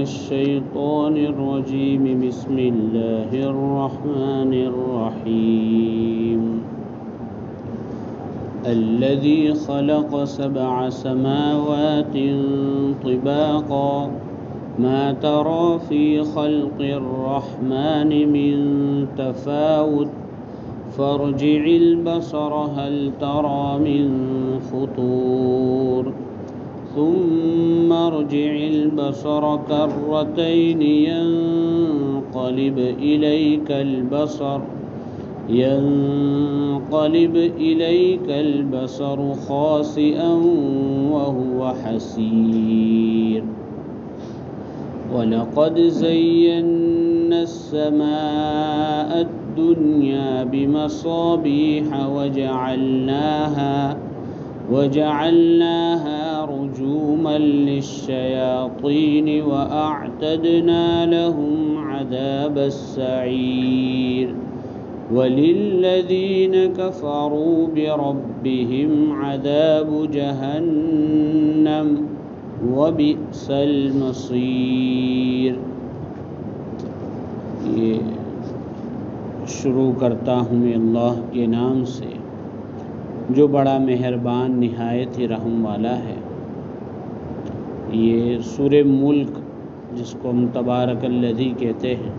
الشيطان الرجيم بسم الله الرحمن الرحيم الذي خلق 7 سماوات طباقا ما ترى في خلق الرحمن من تفاوت فارجع البصر هل ترى من فطور ثم ارجع البصر كرتين ينقلب إليك البصر خاسئا وهو حسير ولقد زينا السماء الدنيا بمصابيح وجعلناها رجوما للشياطين وأعتدنا لهم عذاب السعير وللذين كفروا بربهم عذاب جهنم وبئس المصير. یہ شروع کرتا ہوں میں اللہ کے نام سے جو بڑا مہربان نہایت ہی رحم والا ہے. یہ سورہ ملک جس کو ہم تبارک الذی کہتے ہیں،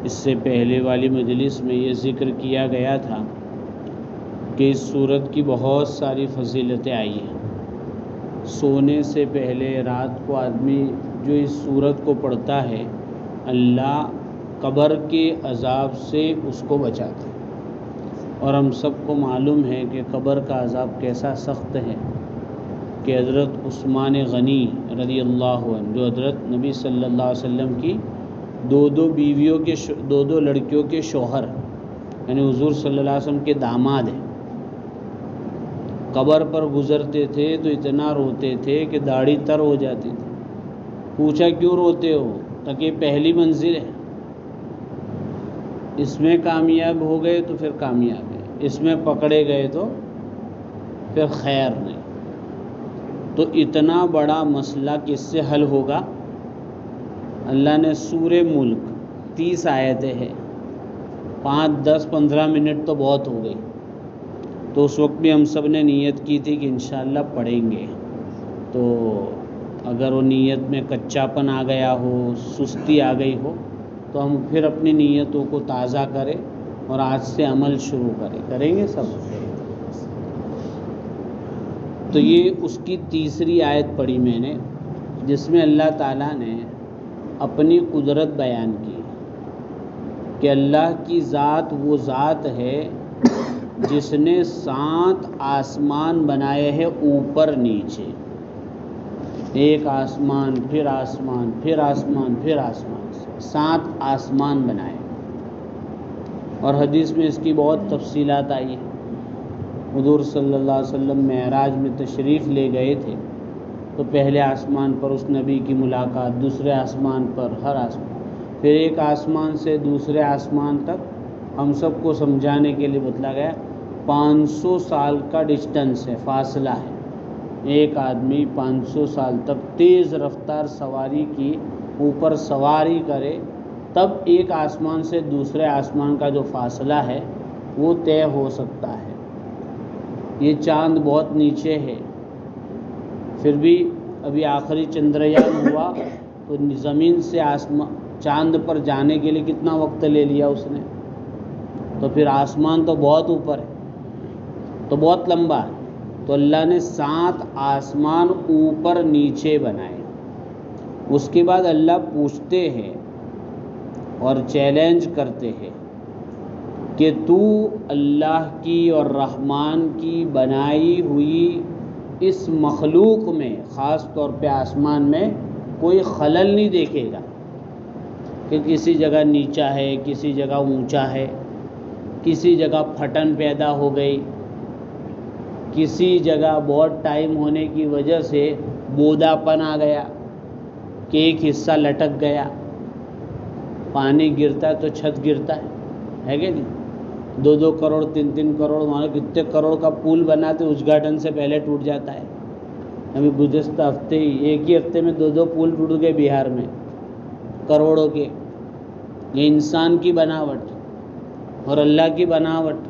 اس سے پہلے والی مجلس میں یہ ذکر کیا گیا تھا کہ اس سورت کی بہت ساری فضیلتیں آئی ہیں. سونے سے پہلے رات کو آدمی جو اس سورت کو پڑھتا ہے اللہ قبر کے عذاب سے اس کو بچاتا ہے. اور ہم سب کو معلوم ہے کہ قبر کا عذاب کیسا سخت ہے کہ حضرت عثمان غنی رضی اللہ عنہ جو حضرت نبی صلی اللہ علیہ وسلم کی دو لڑکیوں کے شوہر یعنی حضور صلی اللہ علیہ وسلم کے داماد ہیں، قبر پر گزرتے تھے تو اتنا روتے تھے کہ داڑھی تر ہو جاتی تھی. پوچھا کیوں روتے ہو؟ تاکہ پہلی منزل ہے، اس میں کامیاب ہو گئے تو پھر کامیاب ہے، اس میں پکڑے گئے تو پھر خیر نہیں. تو اتنا بڑا مسئلہ کس سے حل ہوگا؟ اللہ نے سورہ ملک 30 آیتیں ہیں، 5 10 15 منٹ تو بہت ہو گئی. تو اس وقت بھی ہم سب نے نیت کی تھی کہ انشاءاللہ پڑھیں گے. تو اگر وہ نیت میں کچا پن آ گیا ہو، سستی آ گئی ہو تو ہم پھر اپنی نیتوں کو تازہ کریں اور آج سے عمل شروع کریں گے سب. تو یہ اس کی تیسری آیت پڑھی میں نے جس میں اللہ تعالیٰ نے اپنی قدرت بیان کی کہ اللہ کی ذات وہ ذات ہے جس نے 7 آسمان بنائے ہیں اوپر نیچے، ایک آسمان پھر آسمان پھر آسمان پھر آسمان، 7 آسمان بنائے. اور حدیث میں اس کی بہت تفصیلات آئی ہیں. حضور صلی اللہ علیہ وسلم معراج میں تشریف لے گئے تھے تو پہلے آسمان پر اس نبی کی ملاقات، دوسرے آسمان پر ہر آسمان، پھر ایک آسمان سے دوسرے آسمان تک ہم سب کو سمجھانے کے لیے بتلا گیا 500 سال کا ڈسٹنس ہے، فاصلہ ہے. ایک آدمی 500 سال تک تیز رفتار سواری کی اوپر سواری کرے تب ایک آسمان سے دوسرے آسمان کا جو فاصلہ ہے وہ طے ہو سکتا ہے. یہ چاند بہت نیچے ہے، پھر بھی ابھی آخری چندریان ہوا تو زمین سے چاند پر جانے کے لیے کتنا وقت لے لیا اس نے. تو پھر آسمان تو بہت اوپر ہے، تو بہت لمبا ہے. تو اللہ نے 7 آسمان اوپر نیچے بنائے. اس کے بعد اللہ پوچھتے ہیں اور چیلنج کرتے ہیں کہ تو اللہ کی اور رحمان کی بنائی ہوئی اس مخلوق میں خاص طور پہ آسمان میں کوئی خلل نہیں دیکھے گا کہ کسی جگہ نیچا ہے، کسی جگہ اونچا ہے، کسی جگہ پھٹن پیدا ہو گئی، کسی جگہ بہت ٹائم ہونے کی وجہ سے بودا پن آ گیا کہ ایک حصہ لٹک گیا. پانی گرتا ہے تو چھت گرتا ہے کہ نہیں؟ 2 کروڑ 3 کروڑ وہاں کتنے کروڑ کا پول بناتے ادگھاٹن سے پہلے ٹوٹ جاتا ہے. ابھی گزشتہ ہفتے ایک ہی ہفتے میں 2 پول ٹوٹ گئے بہار میں، کروڑوں کے۔ یہ انسان کی بناوٹ اور اللہ کی بناوٹ۔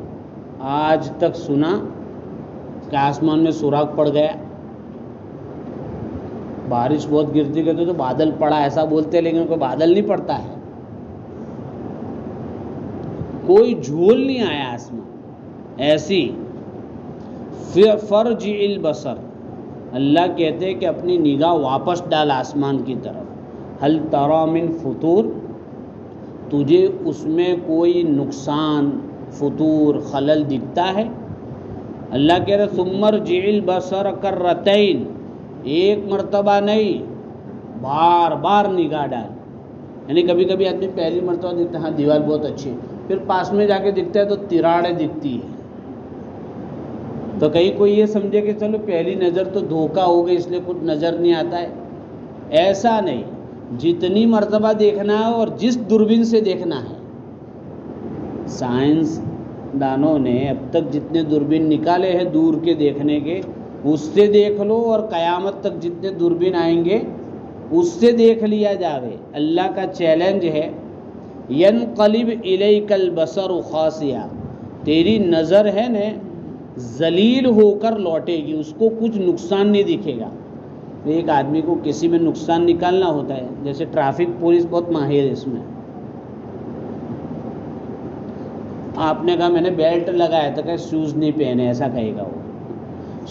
آج تک سنا کہ آسمان میں سوراخ پڑ گیا؟ بارش بہت گرتی کہتے تو بادل پڑا ایسا بولتے، لیکن کوئی بادل نہیں پڑتا ہے، کوئی جھول نہیں آیا آسمان ایسی۔ فرجع البصر، اللہ کہتے کہ اپنی نگاہ واپس ڈال آسمان کی طرف۔ هل تری من فطور، تجھے اس میں کوئی نقصان، فطور، خلل دکھتا ہے؟ اللہ کہہ رہے ثم ارجع البصر کرتین، ایک مرتبہ نہیں، بار بار نگاہ ڈال۔ یعنی کبھی کبھی آدمی پہلی مرتبہ دیکھتا ہے ہاں دیوار بہت اچھی ہے، پھر پاس میں جا کے دکھتا ہے تو تراڑیں دکھتی ہے، تو کہیں کوئی یہ سمجھے کہ چلو پہلی نظر تو دھوکہ ہو گئی اس لیے کچھ نظر نہیں آتا ہے۔ ایسا نہیں، جتنی مرتبہ دیکھنا ہے اور جس دوربین سے دیکھنا ہے۔ سائنس دانوں نے اب تک جتنے دوربین نکالے ہیں دور کے دیکھنے کے، اس سے دیکھ لو، اور قیامت تک جتنے دوربین آئیں گے اس سے دیکھ لیا جاوے۔ اللہ کا چیلنج ہے ینقلب الیک البصر خاسئا، تیری نظر ہے نا ذلیل ہو کر لوٹے گی، اس کو کچھ نقصان نہیں دکھے گا۔ ایک آدمی کو کسی میں نقصان نکالنا ہوتا ہے، جیسے ٹریفک پولیس بہت ماہر ہے اس میں۔ آپ نے کہا میں نے بیلٹ لگایا تھا کہ شوز نہیں پہنے، ایسا کہے گا وہ۔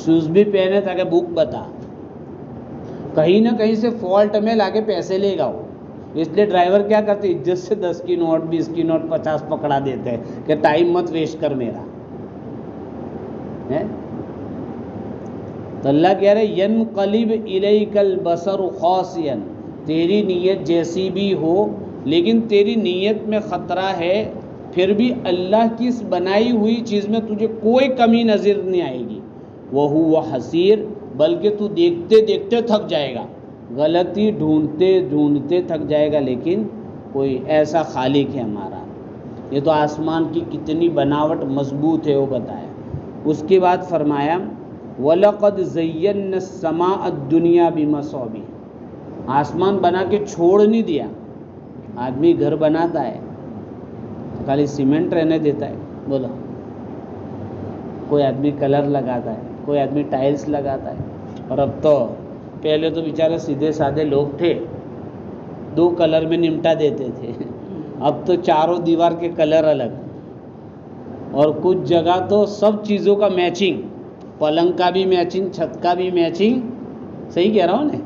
شوز بھی پہنے تھا کہ بک بتا، کہیں نہ کہیں سے فالٹ میں لا کے پیسے لے گا وہ۔ اس لیے ڈرائیور کیا کرتے، عزت سے 10 کی نوٹ، 20 کی نوٹ، 50 پکڑا دیتے ہیں کہ ٹائم مت ویسٹ کر میرا ہے۔ تو اللہ کہہ رہے ینقلب الیک البصر خاسئا، تیری نیت جیسی بھی ہو لیکن تیری نیت میں خطرہ ہے، پھر بھی اللہ کی اس بنائی ہوئی چیز میں تجھے کوئی کمی نظر نہیں آئے گی۔ وَهُوَ حَسِيرٌ، بلکہ تو دیکھتے دیکھتے تھک جائے گا، غلطی ڈھونڈتے ڈھونڈتے تھک جائے گا، لیکن کوئی ایسا خالق ہے ہمارا۔ یہ تو آسمان کی کتنی بناوٹ مضبوط ہے وہ بتایا۔ اس کے بعد فرمایا وَلَقَدْ زَيَّنَّا السَّمَاءَ الدُّنْيَا بِمَصَابِيحَ، آسمان بنا کے چھوڑ نہیں دیا۔ آدمی گھر بناتا ہے خالی سیمنٹ رہنے دیتا ہے، بولا، کوئی آدمی کلر لگاتا ہے، کوئی آدمی ٹائلز لگاتا ہے، اور اب تو پہلے تو بیچارے سیدھے سادے لوگ تھے، 2 کلر میں نمٹا دیتے تھے، اب تو چاروں دیوار کے کلر الگ، اور کچھ جگہ تو سب چیزوں کا میچنگ، پلنگ کا بھی میچنگ، چھت کا بھی میچنگ، صحیح کہہ رہا ہوں نا،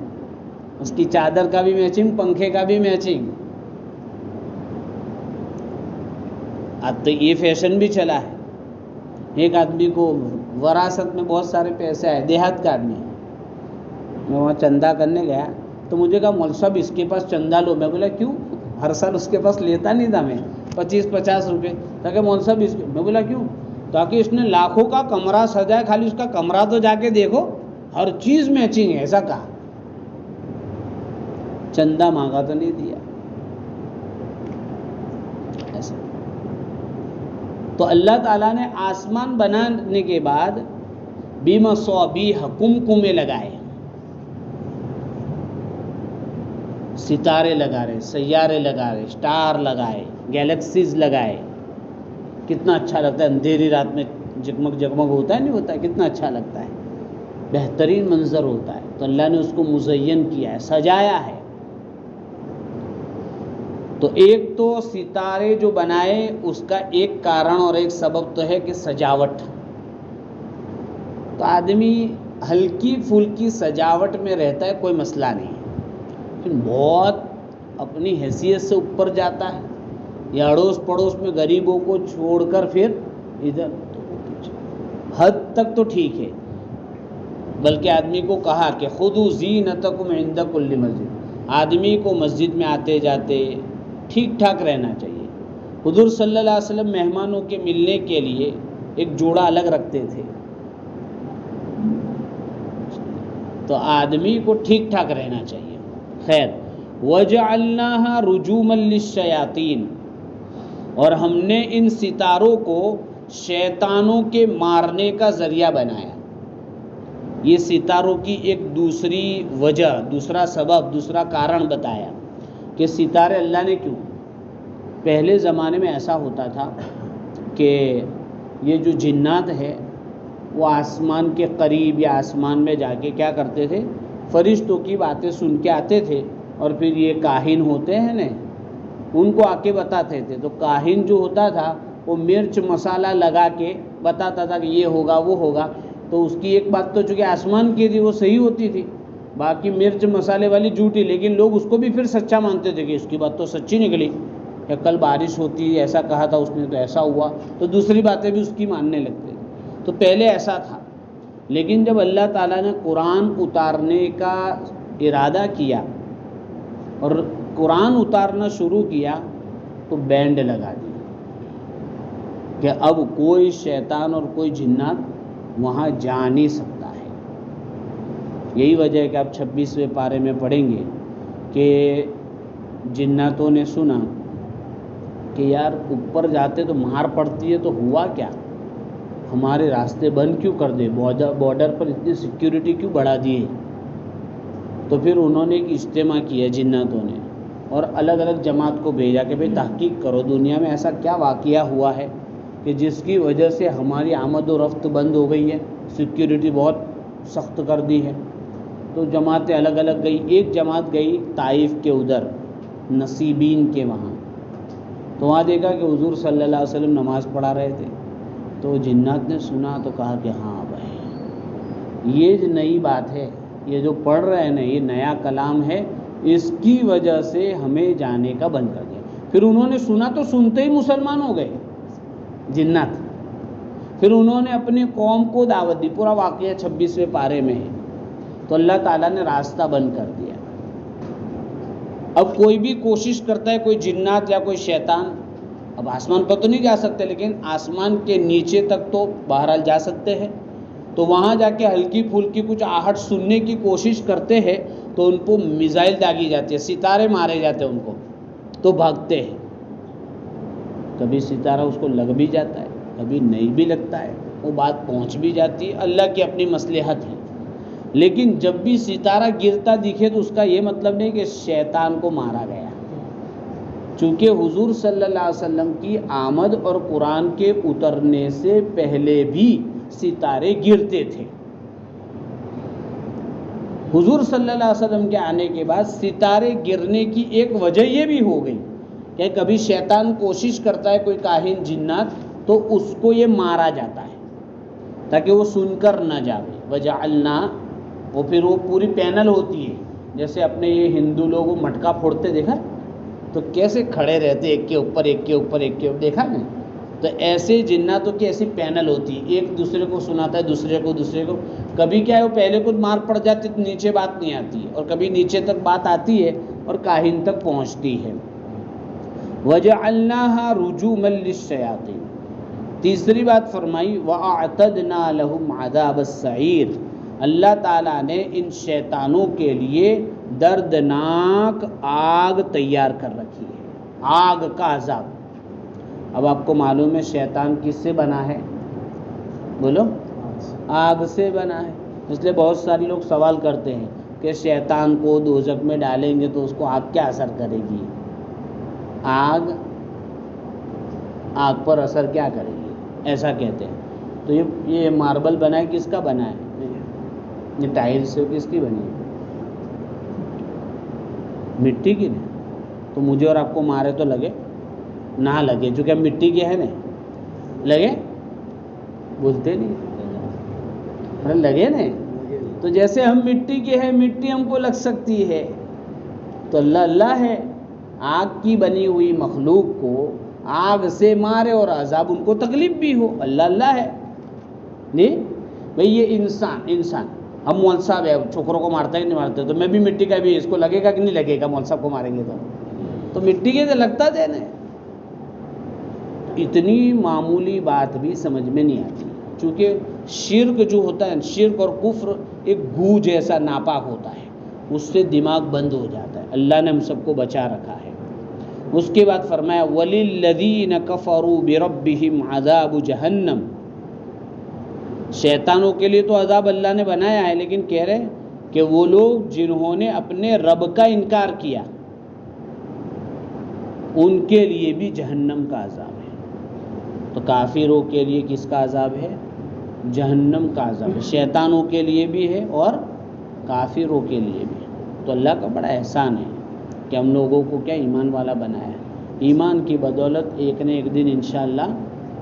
اس کی چادر کا بھی میچنگ، پنکھے کا بھی میچنگ۔ اب تو یہ فیشن بھی چلا ہے۔ ایک آدمی کو وراثت میں بہت سارے پیسے آئے، دیہات کا آدمی، میں وہاں چندہ کرنے گیا تو مجھے کہا مول صاحب اس کے پاس چندہ لو۔ میں بولا کیوں؟ ہر سال اس کے پاس لیتا نہیں تھا میں 25-50 روپے، تاکہ مول صاحب اس کے، میں بولا کیوں؟ تاکہ اس نے لاکھوں کا کمرہ سجایا، خالی اس کا کمرہ تو جا کے دیکھو، ہر چیز میچنگ ہے، ایسا کہا۔ چندہ مانگا تو نہیں دیا ایسا۔ تو اللہ تعالیٰ نے آسمان بنانے کے بعد بِمَصَابِیحَ، کمکمے لگائے، ستارے لگا رہے، سیارے لگا رہے، سٹار لگائے، گیلیکسیز لگائے، کتنا اچھا لگتا ہے، اندھیری رات میں جگمگ جگمگ ہوتا ہے، نہیں ہوتا ہے، کتنا اچھا لگتا ہے، بہترین منظر ہوتا ہے۔ تو اللہ نے اس کو مزین کیا ہے، سجایا ہے۔ تو ایک تو ستارے جو بنائے اس کا ایک کارن اور ایک سبب تو ہے کہ سجاوٹ، تو آدمی ہلکی پھلکی سجاوٹ میں رہتا ہے، کوئی مسئلہ نہیں، لیکن بہت اپنی حیثیت سے اوپر جاتا ہے، یا اڑوس پڑوس میں غریبوں کو چھوڑ کر پھر ادھر، حد تک تو ٹھیک ہے۔ بلکہ آدمی کو کہا کہ خُذُوا زِینَتَکُمْ عِندَ کُلِّ مسجد، آدمی کو مسجد میں آتے جاتے ٹھیک ٹھاک رہنا چاہیے۔ حضور صلی اللہ علیہ وسلم مہمانوں کے ملنے کے لیے ایک جوڑا الگ رکھتے تھے، تو آدمی کو ٹھیک ٹھاک رہنا چاہیے۔ خیر، وَجَعَلْنَاهَا رُجُومًا لِلشَّيَاطِينِ، اور ہم نے ان ستاروں کو شیطانوں کے مارنے کا ذریعہ بنایا۔ یہ ستاروں کی ایک دوسری وجہ، دوسرا سبب، دوسرا کارن بتایا کہ ستارے اللہ نے کیوں۔ پہلے زمانے میں ایسا ہوتا تھا کہ یہ جو جنات ہے وہ آسمان کے قریب یا آسمان میں جا کے کیا کرتے تھے، فرشتوں کی باتیں سن کے آتے تھے، اور پھر یہ کاہن ہوتے ہیں نا، ان کو آ کے بتاتے تھے۔ تو کاہن جو ہوتا تھا وہ مرچ مسالہ لگا کے بتاتا تھا کہ یہ ہوگا وہ ہوگا، تو اس کی ایک بات تو چونکہ آسمان کی تھی وہ صحیح ہوتی تھی، باقی مرچ مسالے والی جھوٹی، لیکن لوگ اس کو بھی پھر سچا مانتے تھے کہ اس کی بات تو سچی نکلی، کہ کل بارش ہوتی، ایسا کہا تھا اس نے تو ایسا ہوا، تو دوسری باتیں بھی اس کی ماننے لگتے۔ تو پہلے ایسا تھا، لیکن جب اللہ تعالیٰ نے قرآن اتارنے کا ارادہ کیا اور قرآن اتارنا شروع کیا تو بینڈ لگا دی کہ اب کوئی شیطان اور کوئی جنات وہاں جا نہیں سکتا ہے۔ یہی وجہ ہے کہ آپ 26ویں پارے میں پڑھیں گے کہ جناتوں نے سنا کہ یار اوپر جاتے تو مار پڑتی ہے، تو ہوا کیا، ہمارے راستے بند کیوں کر دے، بارڈر پر اتنی سیکیورٹی کیوں بڑھا دیے۔ تو پھر انہوں نے ایک اجتماع کیا جناتوں نے، اور الگ الگ جماعت کو بھیجا کہ بھئی تحقیق کرو، دنیا میں ایسا کیا واقعہ ہوا ہے کہ جس کی وجہ سے ہماری آمد و رفت بند ہو گئی ہے، سیکیورٹی بہت سخت کر دی ہے۔ تو جماعتیں الگ الگ گئی، ایک جماعت گئی طائف کے ادھر نصیبین کے وہاں، تو وہاں دیکھا کہ حضور صلی اللہ علیہ وسلم نماز پڑھا رہے تھے، تو جنات نے سنا تو کہا کہ ہاں بھائی یہ نئی بات ہے، یہ جو پڑھ رہے ہیں نا یہ نیا کلام ہے، اس کی وجہ سے ہمیں جانے کا بند کر دیا۔ پھر انہوں نے سنا تو سنتے ہی مسلمان ہو گئے جنات، پھر انہوں نے اپنی قوم کو دعوت دی، پورا واقعہ 26ویں پارے میں ہے۔ تو اللہ تعالیٰ نے راستہ بند کر دیا۔ اب کوئی بھی کوشش کرتا ہے، کوئی جنات یا کوئی شیطان، اب آسمان پر تو نہیں جا سکتے لیکن آسمان کے نیچے تک تو بہرحال جا سکتے ہیں، تو وہاں جا کے ہلکی پھلکی کچھ آہٹ سننے کی کوشش کرتے ہیں تو ان کو میزائل داغی جاتی ہے، ستارے مارے جاتے ہیں ان کو، تو بھاگتے ہیں۔ کبھی ستارہ اس کو لگ بھی جاتا ہے، کبھی نہیں بھی لگتا ہے، وہ بات پہنچ بھی جاتی ہے، اللہ کی اپنی مصلحت ہے۔ لیکن جب بھی ستارہ گرتا دکھے تو اس کا یہ مطلب نہیں کہ شیطان کو مارا گیا، چونکہ حضور صلی اللہ علیہ وسلم کی آمد اور قرآن کے اترنے سے پہلے بھی ستارے گرتے تھے۔ حضور صلی اللہ علیہ وسلم کے آنے کے بعد ستارے گرنے کی ایک وجہ یہ بھی ہو گئی کہ کبھی شیطان کوشش کرتا ہے، کوئی کاہن جنات، تو اس کو یہ مارا جاتا ہے تاکہ وہ سن کر نہ جاوے۔ وجعلنا، وہ پھر وہ پوری پینل ہوتی ہے، جیسے اپنے یہ ہندو لوگ مٹکا پھوڑتے دیکھا تو کیسے کھڑے رہتے ایک کے اوپر ایک کے اوپر ایک کے اوپر، دیکھا نا؟ تو ایسے جناتوں کی ایسی پینل ہوتی ہے، ایک دوسرے کو سناتا ہے، دوسرے کو کبھی کیا ہے وہ پہلے کو مار پڑ جاتی تو نیچے بات نہیں آتی ہے، اور کبھی نیچے تک بات آتی ہے اور کاہن تک پہنچتی ہے۔ وَجَعَلْنَاهَا رُجُومًا لِلشَّيَاطِينِ، تیسری بات فرمائی وَأَعْتَدْنَا لَهُمْ عَذَابَ السَّعِيرِ، اللہ تعالیٰ نے ان شیطانوں کے لیے دردناک آگ تیار کر رکھی ہے، آگ کا عذاب۔ اب آپ کو معلوم ہے شیطان کس سے بنا ہے؟ بولو، آگ سے بنا ہے۔ اس لیے بہت سارے لوگ سوال کرتے ہیں کہ شیطان کو دوزخ میں ڈالیں گے تو اس کو آگ کیا اثر کرے گی؟ آگ پر اثر کیا کرے گی، ایسا کہتے ہیں۔ تو یہ ماربل بنا ہے، کس کا بنا ہے؟ یہ ٹائل سے کس کی بنی ہے؟ مٹی کی نہیں؟ تو مجھے اور آپ کو مارے تو لگے نہ لگے، چونکہ مٹی کے ہے نا، لگے؟ بولتے نہیں، ارے لگے نا؟ تو جیسے ہم مٹی کے ہیں، مٹی ہم کو لگ سکتی ہے، تو اللہ ہے، آگ کی بنی ہوئی مخلوق کو آگ سے مارے اور عذاب ان کو تکلیف بھی ہو، اللہ ہے۔ نہیں بھئی یہ انسان ہم مول صاحب ہے، چھوکروں کو مارتا ہے کہ نہیں مارتا، تو میں بھی مٹی کا بھی، اس کو لگے گا کہ نہیں لگے گا؟ مول صاحب کو ماریں گے تو مٹی کے تو لگتا دے نا۔ اتنی معمولی بات بھی سمجھ میں نہیں آتی، چونکہ شرک جو ہوتا ہے، شرک اور کفر ایک گو جیسا ناپاک ہوتا ہے، اس سے دماغ بند ہو جاتا ہے۔ اللہ نے ہم سب کو بچا رکھا ہے۔ اس کے بعد فرمایا وَلِلَّذِينَ كَفَرُوا بِرَبِّهِمْ عَذَابُ جَهَنَّمَ، شیطانوں کے لیے تو عذاب اللہ نے بنایا ہے، لیکن کہہ رہے کہ وہ لوگ جنہوں نے اپنے رب کا انکار کیا ان کے لیے بھی جہنم کا عذاب ہے۔ تو کافروں کے لیے کس کا عذاب ہے؟ جہنم کا عذاب ہے، شیطانوں کے لیے بھی ہے اور کافروں کے لیے بھی۔ تو اللہ کا بڑا احسان ہے کہ ہم لوگوں کو کیا ایمان والا بنایا ہے۔ ایمان کی بدولت ایک نہ ایک دن انشاءاللہ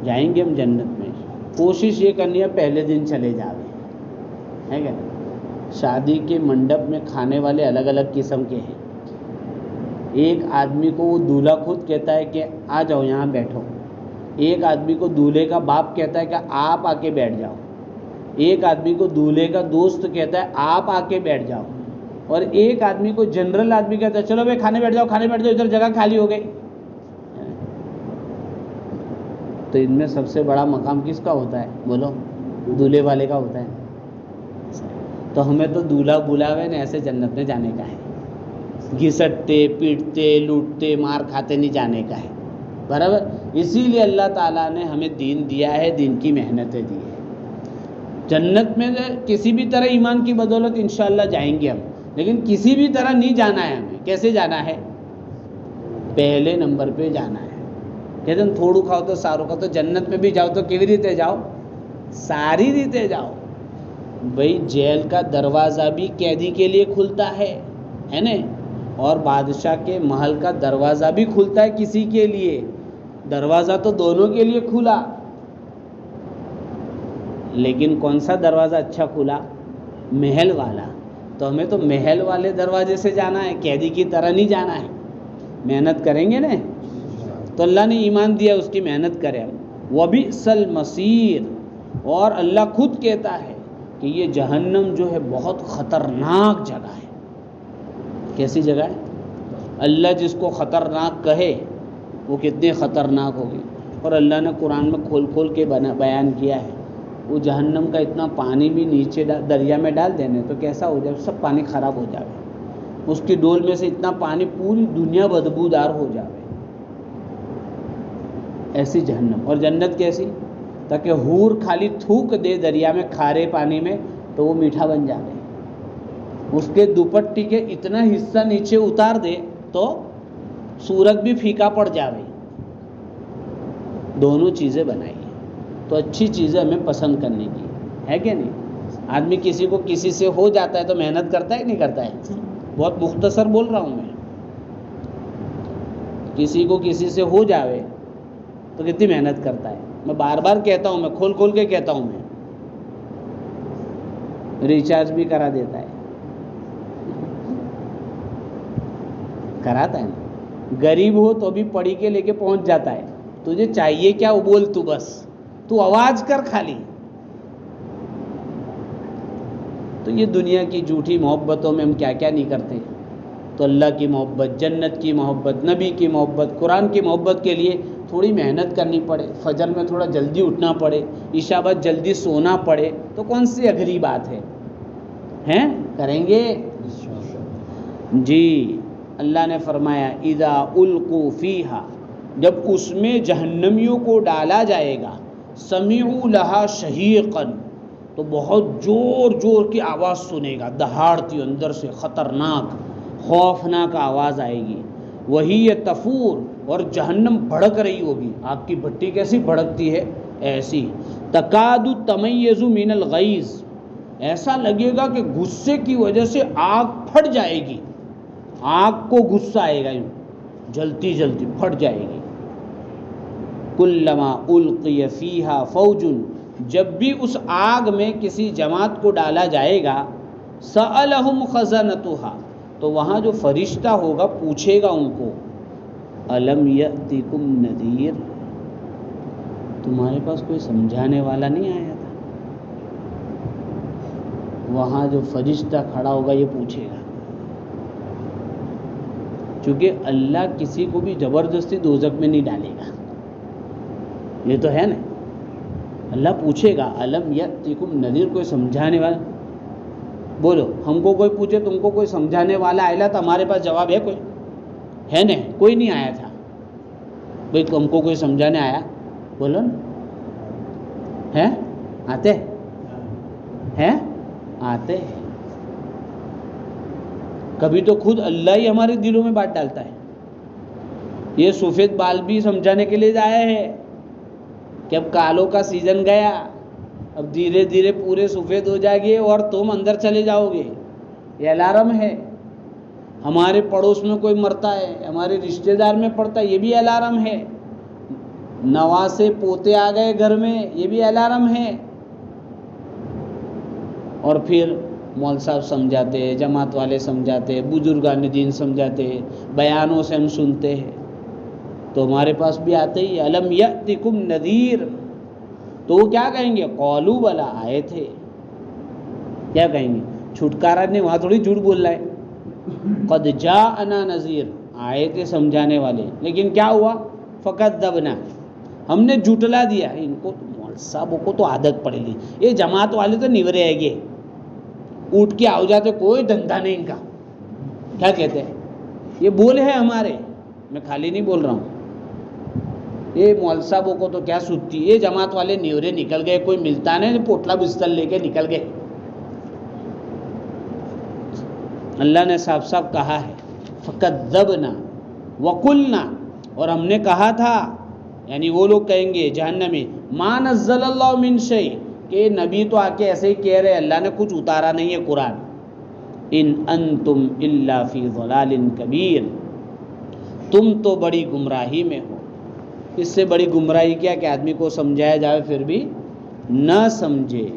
جائیں گے ہم جنت میں۔ کوشش یہ کرنی ہے پہلے دن چلے جاوے، ہے کیا؟ شادی کے منڈپ میں کھانے والے الگ الگ قسم کے ہیں۔ ایک آدمی کو وہ دولہا خود کہتا ہے کہ آ جاؤ یہاں بیٹھو، ایک آدمی کو دولہے کا باپ کہتا ہے کہ آپ آ کے بیٹھ جاؤ، ایک آدمی کو دولہے کا دوست کہتا ہے آپ آ کے بیٹھ جاؤ، اور ایک آدمی کو جنرل آدمی کہتا ہے چلو بھائی کھانے بیٹھ جاؤ، کھانے بیٹھ جاؤ، ادھر جگہ خالی ہو گئی۔ تو ان میں سب سے بڑا مقام کس کا ہوتا ہے؟ بولو، دولہے والے کا ہوتا ہے۔ تو ہمیں تو دولہا بلاوے نے ایسے جنت میں جانے کا ہے، گھسٹتے پیٹتے لوٹتے مار کھاتے نہیں جانے کا ہے، برابر۔ اسی لیے اللہ تعالیٰ نے ہمیں دین دیا ہے، دین کی محنتیں دی ہے۔ جنت میں کسی بھی طرح ایمان کی بدولت انشاءاللہ جائیں گے ہم، لیکن کسی بھی طرح نہیں جانا ہے ہمیں۔ کیسے جانا ہے؟ پہلے نمبر پہ جانا ہے۔ کہتے ہیں تھوڑو کھاؤ تو سارو کھاؤ، تو جنت میں بھی جاؤ تو کیوی ریتے جاؤ؟ ساری ریتے جاؤ۔ بھئی جیل کا دروازہ بھی قیدی کے لیے کھلتا ہے نا، اور بادشاہ کے محل کا دروازہ بھی کھلتا ہے کسی کے لیے، دروازہ تو دونوں کے لیے کھلا، لیکن کون سا دروازہ اچھا کھلا؟ محل والا۔ تو ہمیں تو محل والے دروازے سے جانا ہے، قیدی کی طرح نہیں جانا ہے۔ محنت کریں گے نا، تو اللہ نے ایمان دیا اس کی محنت کرے۔ وَبِئْسَ الْمَصِيرُ، اور اللہ خود کہتا ہے کہ یہ جہنم جو ہے بہت خطرناک جگہ ہے۔ کیسی جگہ ہے؟ اللہ جس کو خطرناک کہے وہ کتنے خطرناک ہوگی۔ اور اللہ نے قرآن میں کھول کھول کے بیان کیا ہے، وہ جہنم کا اتنا پانی بھی نیچے دریا میں ڈال دینے تو کیسا ہو جائے، سب پانی خراب ہو جائے، اس کی ڈول میں سے اتنا پانی پوری دنیا بدبودار ہو جائے، ایسی جہنم۔ اور جنت کیسی؟ تاکہ حور خالی تھوک دے دریا میں کھارے پانی میں تو وہ میٹھا بن جائے، اس کے دوپٹی کے اتنا حصہ نیچے اتار دے تو سورج بھی پھیکا پڑ جاوے۔ دونوں چیزیں بنائی ہیں، تو اچھی چیزیں ہمیں پسند کرنے کی ہے کہ نہیں؟ آدمی کسی کو کسی سے ہو جاتا ہے تو محنت کرتا ہے کہ نہیں کرتا ہے؟ بہت مختصر بول رہا ہوں میں، کسی کو کسی سے ہو جاوے تو کتنی محنت کرتا ہے۔ میں بار بار کہتا ہوں، میں کھول کھول کے کہتا ہوں، میں ریچارج بھی کرا دیتا ہے، کراتا ہے نا۔ غریب ہو تو بھی پڑھی کے لے کے پہنچ جاتا ہے، تجھے چاہیے کیا وہ بول، تو بس تو آواز کر خالی۔ تو یہ دنیا کی جھوٹی محبتوں میں ہم کیا کیا نہیں کرتے۔ تو اللہ کی محبت، جنت کی محبت، نبی کی محبت، قرآن کی محبت کے لیے تھوڑی محنت کرنی پڑے، فجر میں تھوڑا جلدی اٹھنا پڑے، عشاء بعد جلدی سونا پڑے، تو کون سی اگری بات ہے؟ ہیں کریں گے جی۔ اللہ نے فرمایا اذا القوا فیہا، جب اس میں جہنمیوں کو ڈالا جائے گا، سمعوا لہا شہیقا، تو بہت زور زور کی آواز سنے گا، دہاڑتی اندر سے خطرناک خوفناک آواز آئے گی۔ وہی تفور، اور جہنم بھڑک رہی ہوگی، آگ کی بھٹی کیسی بھڑکتی ہے ایسی، تکاد تمیز من الغیظ، ایسا لگے گا کہ غصے کی وجہ سے آگ پھٹ جائے گی، آگ کو غصہ آئے گا، جلتی جلتی پھٹ جائے گی۔ کلما القی فیہا فوج، جب بھی اس آگ میں کسی جماعت کو ڈالا جائے گا، سألہم خزنتہا، تو وہاں جو فرشتہ ہوگا پوچھے گا ان کو، الم یأتکم نذیر، تمہارے پاس کوئی سمجھانے والا نہیں آیا تھا؟ وہاں جو فرشتہ کھڑا ہوگا یہ پوچھے گا، چونکہ اللہ کسی کو بھی زبردستی دوزخ میں نہیں ڈالے گا، یہ تو ہے نا۔ اللہ پوچھے گا الم یأتکم نذیر، کوئی سمجھانے والا؟ بولو، ہم کو کوئی پوچھے تم کو کوئی سمجھانے والا آئے تو ہمارے پاس جواب ہے کوئی؟ ہے نا، کوئی نہیں آیا تھا۔ بھئی ہم کو کوئی سمجھانے آیا؟ بولو نا، ہے آتے؟ ہیں آتے ہیں. کبھی تو خود اللہ ہی ہمارے دلوں میں بات ڈالتا ہے. یہ سفید بال بھی سمجھانے کے لیے آئے ہیں کہ اب کالوں کا سیزن گیا، اب دھیرے دھیرے پورے سفید ہو جائے گے اور تم اندر چلے جاؤ گے. یہ الارم ہے. ہمارے پڑوس میں کوئی مرتا ہے، ہمارے رشتہ دار میں پڑتا ہے، یہ بھی الارم ہے. نواسے پوتے آ گئے گھر میں، یہ بھی الارم ہے. اور پھر مول صاحب سمجھاتے ہیں، جماعت والے سمجھاتے ہیں، بزرگان دین سمجھاتے ہیں، بیانوں سے ہم سنتے ہیں، تو ہمارے پاس بھی آتے ہی الم یأتکم نذیر. تو وہ کیا کہیں گے؟ قالوا بلا، آئے تھے. کیا کہیں گے؟ چھٹکارا نہیں، وہاں تھوڑی جھوٹ بول رہا ہے. قد جاءنا نذیر، آئے تھے سمجھانے والے، لیکن کیا ہوا؟ فکذبنا، ہم نے جھٹلا دیا. ان کو مول صاحبوں کو تو عادت پڑ لی، یہ جماعت والے تو نورے ہے گے، اٹھ کے آ جاتے، کوئی دھندا نہیں ان کا. کیا کہتے ہیں؟ یہ بول ہے ہمارے، میں خالی نہیں بول رہا ہوں. یہ مول صاحبوں کو تو کیا سوچتی، یہ جماعت والے نیورے نکل گئے، کوئی ملتا نہیں، پوٹلا بستر لے کے نکل گئے. اللہ نے صاف صاف کہا ہے فکذبنا وقلنا، اور ہم نے کہا تھا، یعنی وہ لوگ کہیں گے جہنمی، ما نزل اللہ من شیء، کہ نبی تو آ کے ایسے ہی کہہ رہے اللہ نے کچھ اتارا نہیں ہے قرآن. ان انتم الا فی ضلال کبیر، تم تو بڑی گمراہی میں ہو. اس سے بڑی گمراہی کیا کہ آدمی کو سمجھایا جائے پھر بھی نہ سمجھے.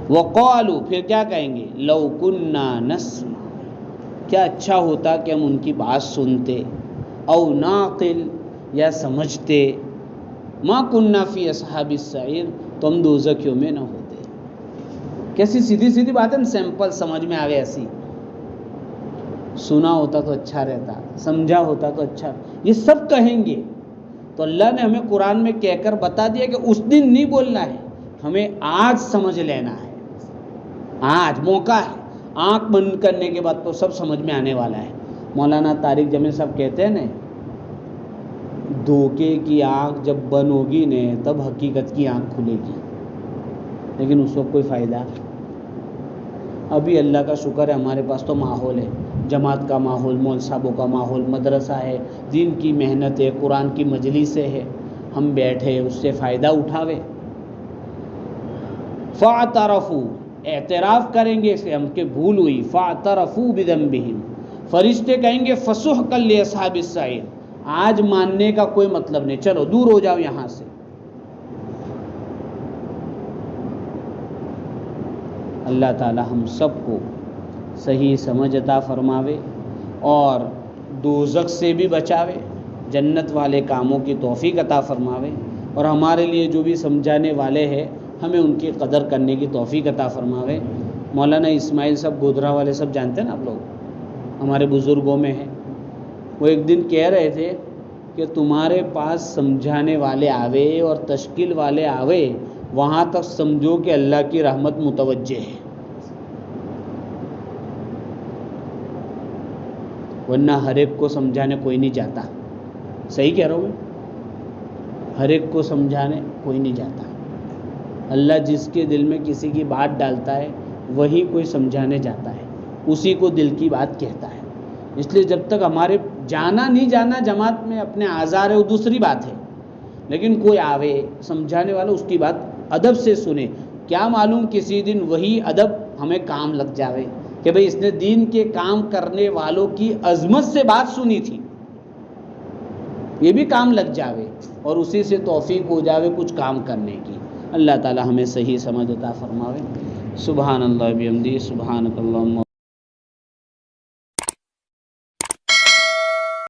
وقالوا، پھر کیا کہیں گے؟ لو کنا نسمع، کیا اچھا ہوتا کہ ہم ان کی بات سنتے، او ناقل، یا سمجھتے، ما کننا فی اصحاب السعیر، تو ہم دوزخیوں میں نہ ہوتے. کیسی سیدھی سیدھی باتیں، سیمپل سمجھ میں آ گئے. ایسی سنا ہوتا تو اچھا رہتا، سمجھا ہوتا تو اچھا. یہ سب کہیں گے. تو اللہ نے ہمیں قرآن میں کہہ کر بتا دیا کہ اس دن نہیں بولنا ہے، ہمیں آج سمجھ لینا ہے. آج موقع ہے، آنکھ بند کرنے کے بعد تو سب سمجھ میں آنے والا ہے. مولانا طارق جمیل صاحب کہتے ہیں نا، دھوکے کی آنکھ جب بند ہوگی نا تب حقیقت کی آنکھ کھلے گی، لیکن اس وقت کوئی فائدہ. ابھی اللہ کا شکر ہے ہمارے پاس تو ماحول ہے، جماعت کا ماحول، مول صاحبوں کا ماحول، مدرسہ ہے، دین کی محنت ہے، قرآن کی مجلسیں ہے، ہم بیٹھے اس سے فائدہ اٹھاوے. فاعترفوا، اعتراف کریں گے کہ ہم کے بھول ہوئی. فاعترفوا بذنبہم، فرشتے کہیں گے فسحقا لاصحاب السعیر، آج ماننے کا کوئی مطلب نہیں، چلو دور ہو جاؤ یہاں سے. اللہ تعالی ہم سب کو صحیح سمجھ عطا فرماوے اور دوزخ سے بھی بچاوے، جنت والے کاموں کی توفیق عطا فرماوے، اور ہمارے لیے جو بھی سمجھانے والے ہیں ہمیں ان کی قدر کرنے کی توفیق عطا فرماوے. مولانا اسماعیل صاحب گودرا والے سب جانتے ہیں نا آپ لوگ، ہمارے بزرگوں میں ہیں. وہ ایک دن کہہ رہے تھے کہ تمہارے پاس سمجھانے والے آوے اور تشکیل والے آوے، وہاں تک سمجھو کہ اللہ کی رحمت متوجہ ہے، ورنہ ہر ایک کو سمجھانے کوئی نہیں جاتا. صحیح کہہ رہا ہوں میں؟ ہر ایک کو سمجھانے کوئی نہیں جاتا. اللہ جس کے دل میں کسی کی بات ڈالتا ہے وہی کوئی سمجھانے جاتا ہے، اسی کو دل کی بات کہتا ہے. اس لیے جب تک ہمارے جانا نہیں جانا جماعت میں اپنے آزار ہے وہ دوسری بات ہے، لیکن کوئی آوے سمجھانے والا اس کی بات ادب سے سنے. کیا معلوم کسی دن وہی ادب ہمیں کام لگ جاوے کہ بھئی اس نے دین کے کام کرنے والوں کی عظمت سے بات سنی تھی، یہ بھی کام لگ جاوے اور اسی سے توفیق ہو جاوے کچھ کام کرنے کی. اللہ تعالی ہمیں صحیح سمجھ عطا فرماوے. سبحان اللہ بحمدہ، سبحانک اللہم